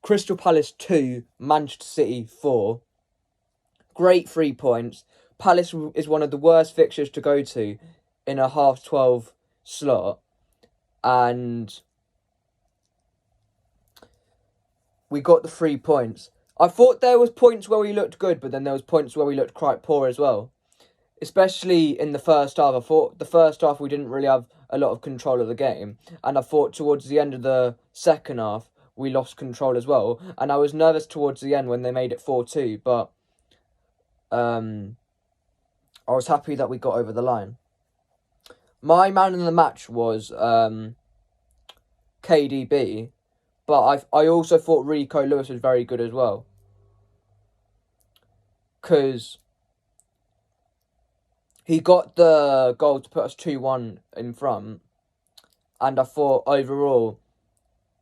Crystal Palace 2, Manchester City 4. Great 3 points. Palace is one of the worst fixtures to go to in a half-12 slot. And we got the 3 points. I thought there was points where we looked good, but then there was points where we looked quite poor as well. Especially in the first half. I thought the first half we didn't really have a lot of control of the game. And I thought towards the end of the second half, we lost control as well. And I was nervous towards the end when they made it 4-2. But I was happy that we got over the line. My man in the match was KDB. But I also thought Rico Lewis was very good as well. Because he got the goal to put us 2-1 in front. And I thought overall,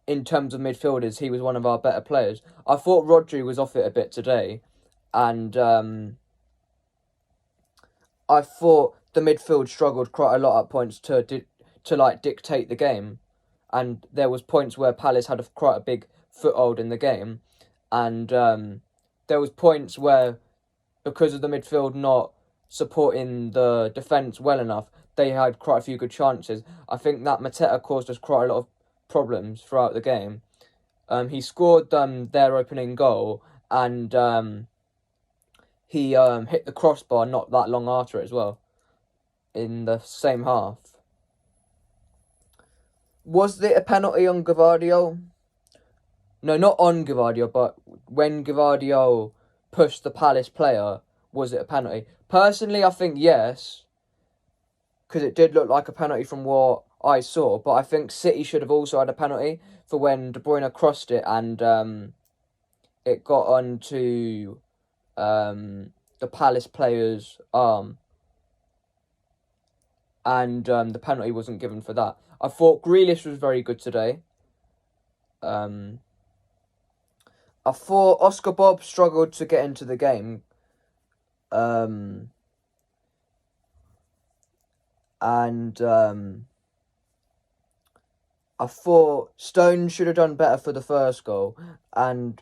in terms of midfielders, he was one of our better players. I thought Rodri was off it a bit today. And I thought the midfield struggled quite a lot at points to dictate the game. And there was points where Palace had quite a big foothold in the game. And there was points where, because of the midfield not supporting the defence well enough, they had quite a few good chances. I think that Mateta caused us quite a lot of problems throughout the game. He scored their opening goal, and he hit the crossbar not that long after it as well, in the same half. Was it a penalty on Gvardiol? No, not on Gvardiol, but when Gvardiol pushed the Palace player, was it a penalty? Personally, I think yes, because it did look like a penalty from what I saw, but I think City should have also had a penalty for when De Bruyne crossed it and it got onto the Palace player's arm, and the penalty wasn't given for that. I thought Grealish was very good today. I thought Oscar Bob struggled to get into the game. And I thought Stones should have done better for the first goal. And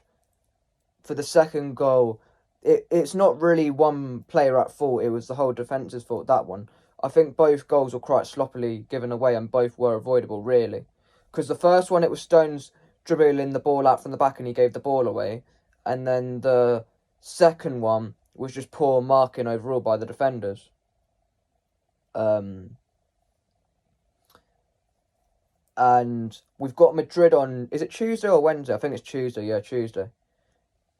for the second goal, it's not really one player at fault. It was the whole defence's fault, that one. I think both goals were quite sloppily given away and both were avoidable, really. Because the first one, it was Stones dribbling the ball out from the back and he gave the ball away. And then the second one was just poor marking overall by the defenders. And we've got Madrid on... Is it Tuesday or Wednesday? I think it's Tuesday. Yeah, Tuesday.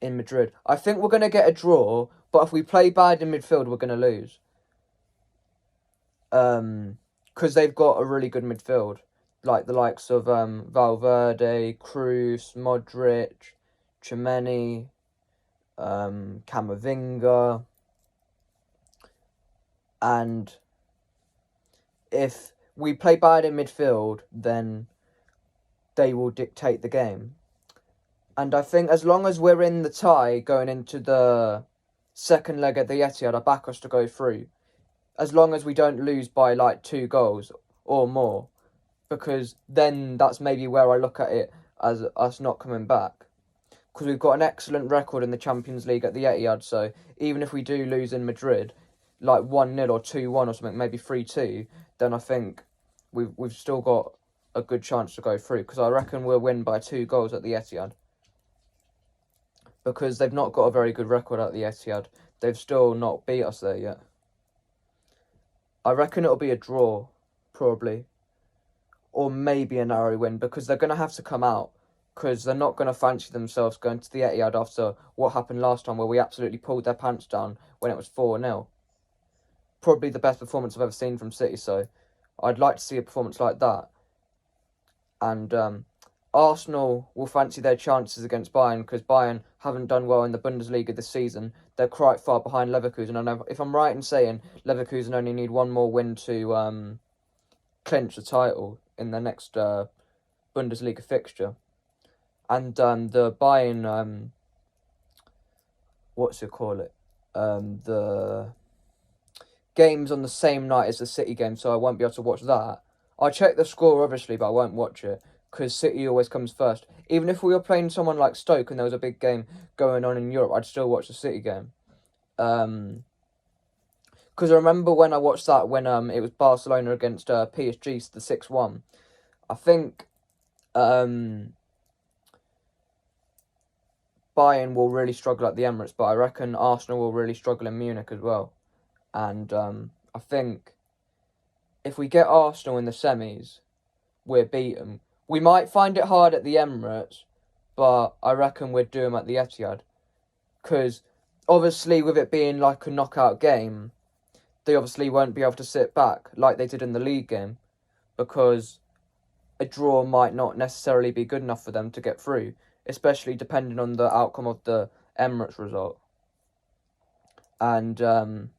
In Madrid. I think we're going to get a draw, but if we play bad in midfield, we're going to lose. Because they've got a really good midfield. Like the likes of Valverde, Kroos, Modric, Tchouaméni, Camavinga. And if we play bad in midfield, then they will dictate the game. And I think as long as we're in the tie going into the second leg at the Etihad, I back us to go through. As long as we don't lose by like 2 goals or more. Because then that's maybe where I look at it as us not coming back. Because we've got an excellent record in the Champions League at the Etihad. So even if we do lose in Madrid, like 1-0 or 2-1 or something, maybe 3-2, then I think we've still got a good chance to go through. Because I reckon we'll win by 2 goals at the Etihad. Because they've not got a very good record at the Etihad. They've still not beat us there yet. I reckon it'll be a draw, probably. Or maybe a narrow win, because they're going to have to come out. Because they're not going to fancy themselves going to the Etihad after what happened last time, where we absolutely pulled their pants down when it was 4-0. Probably the best performance I've ever seen from City, so I'd like to see a performance like that. And Arsenal will fancy their chances against Bayern, because Bayern haven't done well in the Bundesliga this season. They're quite far behind Leverkusen. And if I'm right in saying Leverkusen only need 1 more win to clinch the title in their next Bundesliga fixture. And the Bayern, the game's on the same night as the City game, so I won't be able to watch that. I'll check the score, obviously, but I won't watch it, because City always comes first. Even if we were playing someone like Stoke and there was a big game going on in Europe, I'd still watch the City game. Because I remember when I watched that when it was Barcelona against PSG, the 6-1. I think Bayern will really struggle at the Emirates, but I reckon Arsenal will really struggle in Munich as well. And I think if we get Arsenal in the semis, we're beaten. We might find it hard at the Emirates, but I reckon we'd do them at the Etihad. Because obviously with it being like a knockout game, they obviously won't be able to sit back like they did in the league game, because a draw might not necessarily be good enough for them to get through, especially depending on the outcome of the Emirates result. And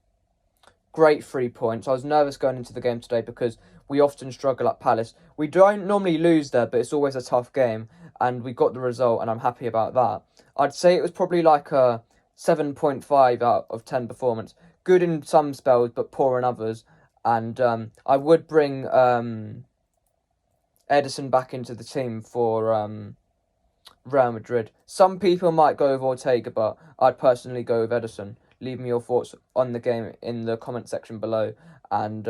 great 3 points. I was nervous going into the game today because we often struggle at Palace. We don't normally lose there, but it's always a tough game, and we got the result, and I'm happy about that. I'd say it was probably like a 7.5 out of 10 performance. Good in some spells, but poor in others. And I would bring Ederson back into the team for Real Madrid. Some people might go with Ortega, but I'd personally go with Ederson. Leave me your thoughts on the game in the comment section below, and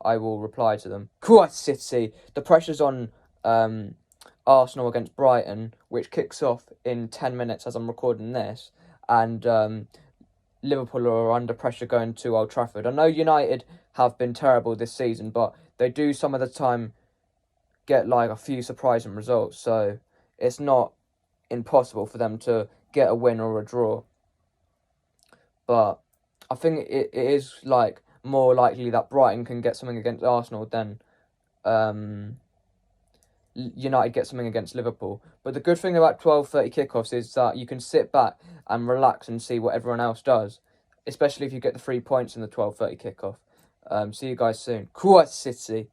I will reply to them. City. The pressure's on Arsenal against Brighton, which kicks off in 10 minutes as I'm recording this. And Liverpool are under pressure going to Old Trafford. I know United have been terrible this season, but they do some of the time get like a few surprising results. So it's not impossible for them to get a win or a draw. But I think it is like more likely that Brighton can get something against Arsenal than United get something against Liverpool. But the good thing about 12:30 kickoffs is that you can sit back and relax and see what everyone else does, especially if you get the 3 points in the 12:30 kickoff. See you guys soon. City.